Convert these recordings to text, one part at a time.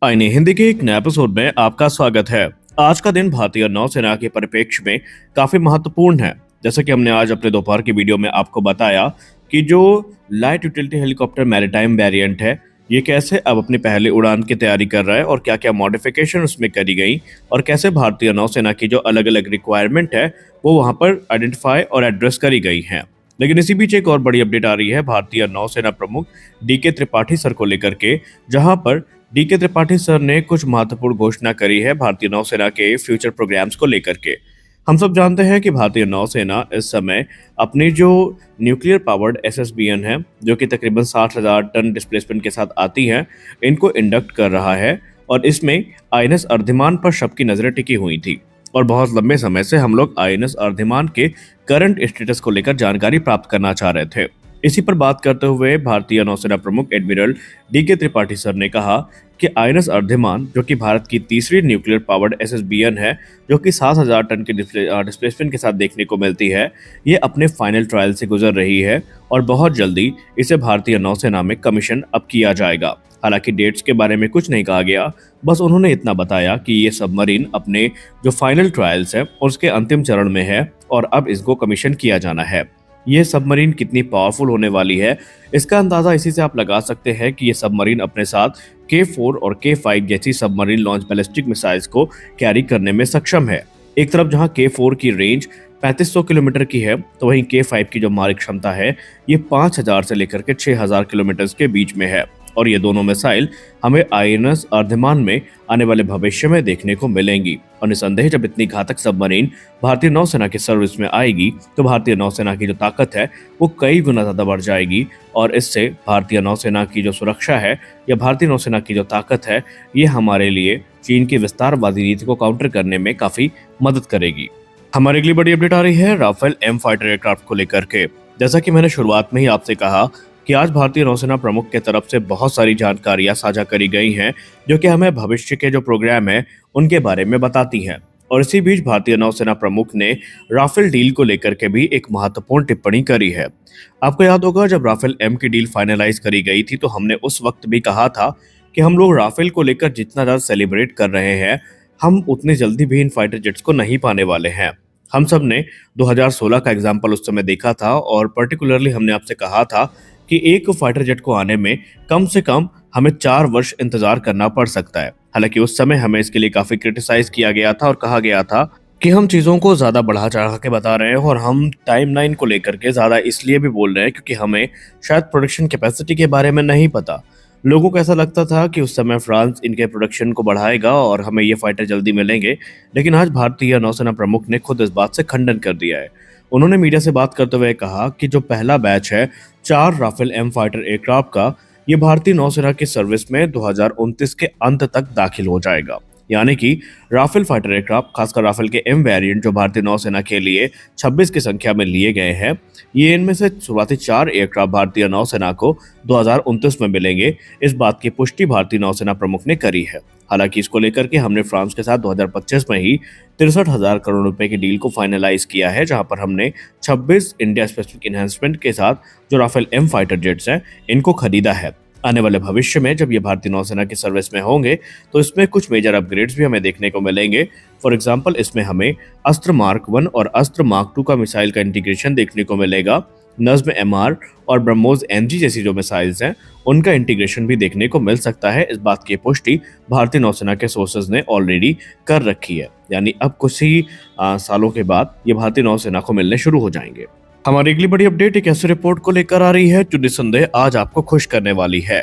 आईने हिंदी के एक नए एपिसोड में आपका स्वागत है। आज का दिन भारतीय नौसेना के परिप्रेक्ष्य में काफी महत्वपूर्ण है। जैसा कि हमने आज अपने दोपहर की वीडियो में आपको बताया कि जो light utility helicopter maritime variant है, ये कैसे अब अपनी पहली उड़ान की तैयारी कर रहा है और क्या क्या मॉडिफिकेशन उसमें करी गई और कैसे भारतीय नौसेना की जो अलग अलग रिक्वायरमेंट है वो वहां पर आइडेंटिफाई और एड्रेस करी गई है। लेकिन इसी बीच एक और बड़ी अपडेट आ रही है भारतीय नौसेना प्रमुख डी.के. त्रिपाठी सर को लेकर के, जहां पर डी.के. त्रिपाठी सर ने कुछ महत्वपूर्ण घोषणा करी है भारतीय नौसेना के फ्यूचर प्रोग्राम्स को लेकर के। हम सब जानते हैं कि भारतीय नौसेना इस समय अपनी जो न्यूक्लियर पावर्ड एसएसबीएन है, जो कि तकरीबन 60,000 टन डिस्प्लेसमेंट के साथ आती है, इनको इंडक्ट कर रहा है। और इसमें आईएनएस अर्धिमान पर सबकी नजरें टिकी हुई थी और बहुत लंबे समय से हम लोग आईएनएस अर्धिमान के करंट स्टेटस को लेकर जानकारी प्राप्त करना चाह रहे थे। इसी पर बात करते हुए भारतीय नौसेना प्रमुख एडमिरल डी.के. त्रिपाठी सर ने कहा कि आईएनएस अर्धिमान, जो कि भारत की तीसरी न्यूक्लियर पावर्ड एसएसबीएन है, जो कि 60,000 टन के डिस्प्लेसमेंट के साथ देखने को मिलती है, ये अपने फाइनल ट्रायल से गुजर रही है और बहुत जल्दी इसे भारतीय नौसेना में कमीशन अब किया जाएगा। हालांकि डेट्स के बारे में कुछ नहीं कहा गया, बस उन्होंने इतना बताया कि ये सबमरीन अपने जो फाइनल ट्रायल्स है उसके अंतिम चरण में है और अब इसको कमीशन किया जाना है। ये सबमरीन कितनी पावरफुल होने वाली है, इसका अंदाजा इसी से आप लगा सकते हैं कि ये सबमरीन अपने साथ K4 और K5 जैसी सबमरीन लॉन्च बैलिस्टिक मिसाइल्स को कैरी करने में सक्षम है। एक तरफ जहां K4 की रेंज 3500 किलोमीटर की है, तो वहीं K5 की जो मारक क्षमता है ये 5000 से लेकर के 6000 किलोमीटर के बीच में है। और ये दोनों मिसाइल हमें आईएनएस अर्धिमान में आने वाले भविष्य में देखने को मिलेंगी। और निसंदेह जब इतनी घातक सबमरीन भारतीय नौसेना की सर्विस में आएगी तो भारतीय नौसेना की जो ताकत है वो कई गुना ज्यादा बढ़ जाएगी और इससे भारतीय नौसेना की जो सुरक्षा है या भारतीय नौसेना की जो ताकत है, ये हमारे लिए चीन की विस्तारवादी नीति को काउंटर करने में काफी मदद करेगी। हमारे लिए बड़ी अपडेट आ रही है राफेल एम फाइटर एयरक्राफ्ट को लेकर के। जैसा कि मैंने शुरुआत में ही आपसे कहा कि आज भारतीय नौसेना प्रमुख के तरफ से बहुत सारी जानकारियां साझा करी गई हैं, जो कि हमें भविष्य के जो प्रोग्राम है उनके बारे में बताती हैं। और इसी बीच भारतीय नौसेना प्रमुख ने राफेल डील को लेकर के भी एक महत्वपूर्ण टिप्पणी करी है। आपको याद होगा जब राफेल एम की डील फाइनलाइज करी गई थी तो हमने उस वक्त भी कहा था कि हम लोग राफेल को लेकर जितना ज्यादा सेलिब्रेट कर रहे हैं, हम उतनी जल्दी भी इन फाइटर जेट्स को नहीं पाने वाले हैं। हम सब ने 2016 का एग्जाम्पल उस समय देखा था और पर्टिकुलरली हमने आपसे कहा था कि एक फाइटर जेट को आने में कम से कम हमें 4 वर्ष इंतजार करना पड़ सकता है। हालांकि उस समय हमें इसके लिए काफी क्रिटिसाइज किया गया था और कहा गया था कि हम चीजों को ज्यादा बढ़ा चढ़ा के बता रहे हैं और हम टाइमलाइन को लेकर के ज्यादा इसलिए भी बोल रहे हैं क्योंकि हमें शायद प्रोडक्शन कैपेसिटी के बारे में नहीं पता। लोगों को ऐसा लगता था कि उस समय फ्रांस इनके प्रोडक्शन को बढ़ाएगा और हमें ये फाइटर जल्दी मिलेंगे, लेकिन आज भारतीय नौसेना प्रमुख ने खुद इस बात से खंडन कर दिया है। उन्होंने मीडिया से बात करते हुए कहा कि जो पहला बैच है 4 राफेल एम फाइटर एयरक्राफ्ट का, ये भारतीय नौसेना की सर्विस में 2029 के अंत तक दाखिल हो जाएगा। यानी कि राफेल फाइटर एयरक्राफ्ट, खासकर राफेल के एम वेरिएंट जो भारतीय नौसेना के लिए 26 की संख्या में लिए गए हैं, ये इनमें से शुरुआती 4 एयरक्राफ्ट भारतीय नौसेना को 2029 में मिलेंगे। इस बात की पुष्टि भारतीय नौसेना प्रमुख ने करी है। हालांकि इसको लेकर के हमने फ्रांस के साथ 2025 में ही 63,000 करोड़ रुपए की डील को फाइनलाइज किया है, जहां पर हमने 26 इंडिया स्पेसिफिक एनहांसमेंट के साथ जो राफेल एम फाइटर जेट्स हैं इनको खरीदा है। आने वाले भविष्य में जब ये भारतीय नौसेना की सर्विस में होंगे तो इसमें कुछ मेजर अपग्रेड्स भी हमें देखने को मिलेंगे। फॉर एग्जांपल, इसमें हमें अस्त्र मार्क 1 और अस्त्र मार्क 2 का मिसाइल का इंटीग्रेशन देखने को मिलेगा। नज्म एमआर और ब्रह्मोस एमजी जैसी जो मिसाइल्स हैं उनका इंटीग्रेशन भी देखने को मिल सकता है। इस बात की पुष्टि भारतीय नौसेना के सोर्सेज ने ऑलरेडी कर रखी है, यानी अब कुछ ही सालों के बाद ये भारतीय नौसेना को मिलने शुरू हो जाएंगे। हमारी अगली बड़ी अपडेट एक ऐसी रिपोर्ट को लेकर आ रही है जो निसंदेह आज आपको खुश करने वाली है।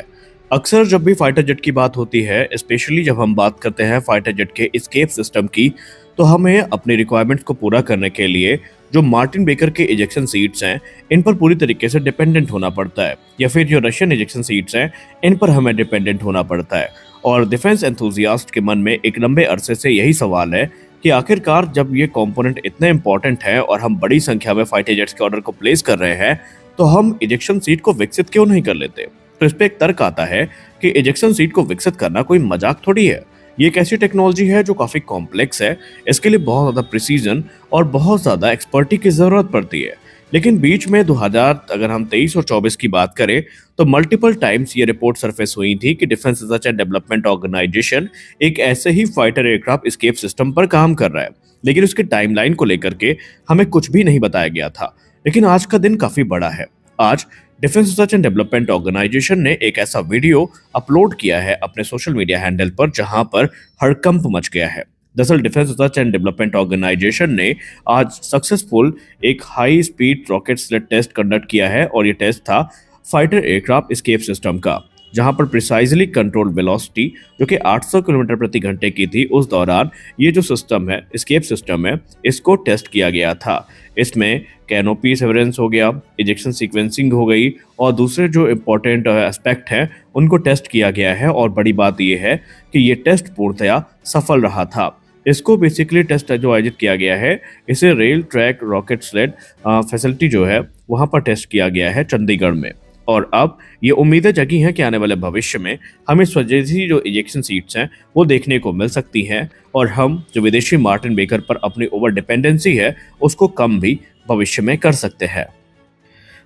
अक्सर जब भी फाइटर जेट की बात होती है, स्पेशली जब हम बात करते हैं फाइटर जेट के एस्केप सिस्टम की, तो हमें अपनी रिक्वायरमेंट्स को पूरा करने के लिए जो मार्टिन बेकर के इजेक्शन सीट्स हैं इन पर पूरी तरीके से डिपेंडेंट होना पड़ता है, या फिर जो रशियन इजेक्शन सीट्स हैं इन पर हमें डिपेंडेंट होना पड़ता है। और डिफेंस एंथुजियास्ट के मन में एक लंबे अरसे से यही सवाल है कि आखिरकार जब ये कंपोनेंट इतने इंपॉर्टेंट है और हम बड़ी संख्या में फाइटर जेट्स के ऑर्डर को प्लेस कर रहे हैं, तो हम इजेक्शन सीट को विकसित क्यों नहीं कर लेते। तो इस पे एक तर्क आता है कि इजेक्शन सीट को विकसित करना कोई मजाक थोड़ी है। ये एक ऐसी टेक्नोलॉजी है जो काफी कॉम्प्लेक्स है, इसके लिए बहुत ज्यादा प्रिसीजन और बहुत ज्यादा एक्सपर्टी की जरूरत पड़ती है। लेकिन बीच में 2000 अगर हम 23 और 24 की बात करें तो मल्टीपल टाइम्स ये रिपोर्ट सरफेस हुई थी कि defence research and development organisation एक ऐसे ही फाइटर एयरक्राफ्ट स्केप सिस्टम पर काम कर रहा है, लेकिन उसके टाइमलाइन को लेकर के हमें कुछ भी नहीं बताया गया था। लेकिन आज का दिन काफी बड़ा है। आज defence research and development organisation ने एक ऐसा वीडियो अपलोड किया है अपने सोशल मीडिया हैंडल पर जहां पर हड़कंप मच गया है। दरअसल defence research and development organisation ने आज सक्सेसफुल एक high speed rocket sled test conduct किया है और ये टेस्ट था फाइटर एयरक्राफ्ट एस्केप सिस्टम का, जहां पर प्रिसाइजली कंट्रोल्ड वेलोसिटी जो कि 800 किलोमीटर प्रति घंटे की थी, उस दौरान ये जो सिस्टम है एस्केप सिस्टम है इसको टेस्ट किया गया था। इसमें कैनोपी सेवरेंस हो गया, इजेक्शन सीक्वेंसिंग हो गई और दूसरे जो इम्पोर्टेंट एस्पेक्ट हैं उनको टेस्ट किया गया है। और बड़ी बात यह है कि ये टेस्ट पूर्णतया सफल रहा था। इसको बेसिकली टेस्ट जो आयोजित किया गया है इसे rail track rocket slate facility जो है वहां पर टेस्ट किया गया है चंडीगढ़ में। और अब ये उम्मीदें जगी हैं कि आने वाले भविष्य में हमें स्वदेशी जो इजेक्शन सीट्स हैं वो देखने को मिल सकती हैं और हम जो विदेशी मार्टिन बेकर पर अपनी ओवर डिपेंडेंसी है उसको कम भी भविष्य में कर सकते हैं।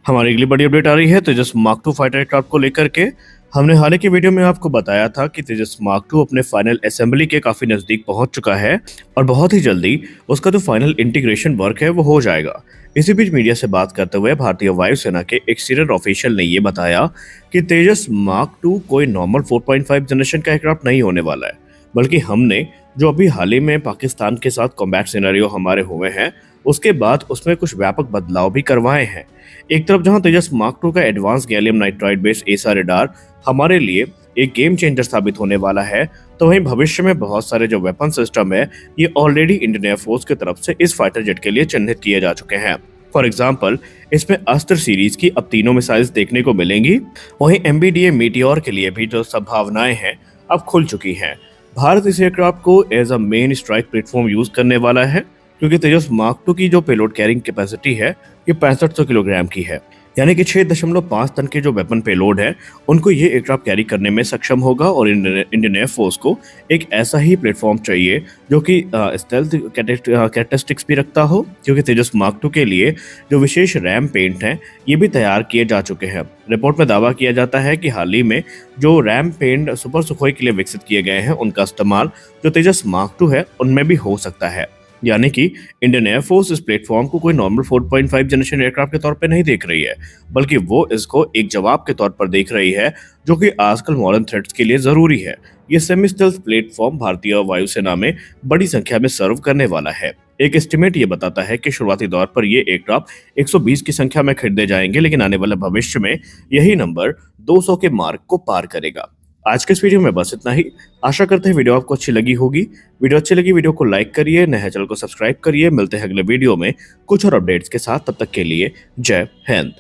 हमारी अगली बड़ी अपडेट आ रही है तेजस मार्क 2 फाइटर एयरक्राफ्ट को लेकर के। हमने हाल ही के वीडियो में आपको बताया था कि तेजस मार्क 2 अपने फाइनल असेंबली के काफी नजदीक पहुंच चुका है और बहुत ही जल्दी उसका जो फाइनल इंटीग्रेशन वर्क है वो हो जाएगा। इसी बीच मीडिया से बात करते हुए भारतीय वायुसेना के एक सीनियर ऑफिशियल ने ये बताया कि तेजस मार्क 2 कोई नॉर्मल 4.5 जनरेशन का एयरक्राफ्ट नहीं होने वाला है, बल्कि हमने जो अभी हाल ही में पाकिस्तान के साथ कॉम्बैट सिनेरियो हमारे हुए हैं उसके बाद उसमें कुछ व्यापक बदलाव भी करवाए हैं। एक तरफ जहां तेजस मार्क 2 का एडवांस गैलियम नाइट्राइड बेस्ड एसा रडार हमारे लिए एक गेम चेंजर साबित होने वाला है, तो वहीं भविष्य में बहुत सारे जो वेपन सिस्टम है ये ऑलरेडी इंडियन एयरफोर्स की तरफ से इस फाइटर जेट के लिए चिन्हित किए जा चुके हैं। फॉर एग्जाम्पल इसमें अस्त्र सीरीज की अब तीनों मिसाइल्स देखने को मिलेंगी। वहीं MBDA मीटियोर के लिए भी जो संभावनाएं हैं अब खुल चुकी हैं। भारत इस एयरक्राफ्ट को as a main strike platform use करने वाला है, क्योंकि तेजस मार्क 2 की जो पेलोड कैरिंग कैपेसिटी है ये 6500 किलोग्राम की है, यानी कि 6.5 टन के जो वेपन पेलोड है उनको ये एयरक्राफ्ट कैरी करने में सक्षम होगा। और इंडियन एयरफोर्स को एक ऐसा ही प्लेटफॉर्म चाहिए जो कि स्टेल्थ कैरेक्टरिस्टिक्स भी रखता हो, क्योंकि तेजस मार्क 2 के लिए जो विशेष रैम पेंट हैं ये भी तैयार किए जा चुके हैं। रिपोर्ट में दावा किया जाता है कि हाल ही में जो रैम पेंट सुपर सुखोई के लिए विकसित किए गए हैं उनका इस्तेमाल जो तेजस मार्क 2 है उनमें भी हो सकता है। यानी कि इंडियन एयरफोर्स इस प्लेटफॉर्म को कोई नॉर्मल 4.5 जनरेशन एयरक्राफ्ट के तौर पे नहीं देख रही है, बल्कि वो इसको एक जवाब के तौर पर देख रही है जो कि आजकल मॉडर्न थ्रेट्स के लिए जरूरी है। ये सेमी स्टेल्थ प्लेटफॉर्म भारतीय वायुसेना में बड़ी संख्या में सर्व करने वाला है। एक एस्टिमेट ये बताता है कि शुरुआती दौर पर ये एयरक्राफ्ट 120 की संख्या में खरीदे जाएंगे, लेकिन आने वाले भविष्य में यही नंबर 200 के मार्क को पार करेगा। आज के इस वीडियो में बस इतना ही। आशा करते हैं वीडियो आपको अच्छी लगी होगी। वीडियो अच्छी लगी वीडियो को लाइक करिए, नए चैनल को सब्सक्राइब करिए। मिलते हैं अगले वीडियो में कुछ और अपडेट्स के साथ, तब तक के लिए जय हिंद।